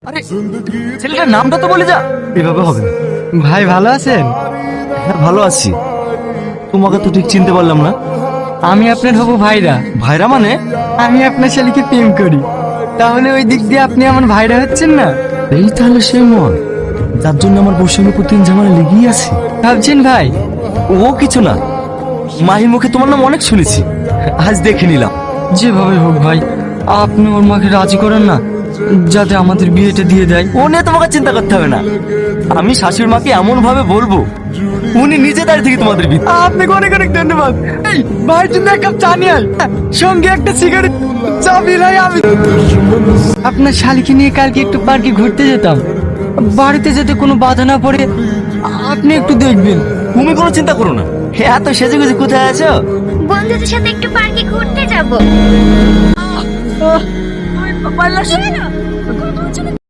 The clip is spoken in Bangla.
আরে ছেলেটার নামটা তো বলে যা। এভাবে হবে না। ভাই ভালো আছেন? হ্যাঁ ভালো আছি। তোমাকে তো ঠিক চিনতে পারলাম না। আমি আপনার হবু ভাইরা। ভাইরা মানে? আমি আপনার শালিকে প্রেম করি, তাহলে ওই দিক দিয়ে আপনি আমার ভাইরা হচ্ছেন না? এই তাহলে সে মন যার জন্য আমার বউর সঙ্গে প্রতিদিন ঝামেলা লেগেই আছে। ভাবছেন ভাই? ও কিছু না, মাহির মুখে তোমার নাম অনেক শুনেছি, আজ দেখে নিলাম। যেভাবে হোক ভাই, আপনি ওর মাকে রাজি করেন না, যাতে আমাদের বিয়েটা দিয়ে দেয়। ও নিয়ে তোমাকে চিন্তা করতে হবে না। আমি শাশুড়ি মাকে এমন ভাবে বলবো উনি নিজে দাঁড়িয়ে থেকে তোমাদের বিয়ে। আপনাকে অনেক অনেক ধন্যবাদ। এই ভাই, জন্য এক কাপ চা নিয়ে আয়, সঙ্গে একটা সিগারেট, চা বিলাই। আমি আপনার শালিকে নিয়ে কালকে একটু পার্কে ঘুরতে যেতাম, বাড়িতে যেতে কোনো বাধা না পড়ে আপনি একটু দেখবেন। তুমি কোনো চিন্তা করো না। এত সেজে গুজে কোথায় আছো? বন্ধুদের সাথে একটু পার্কে ঘুরতে যাব।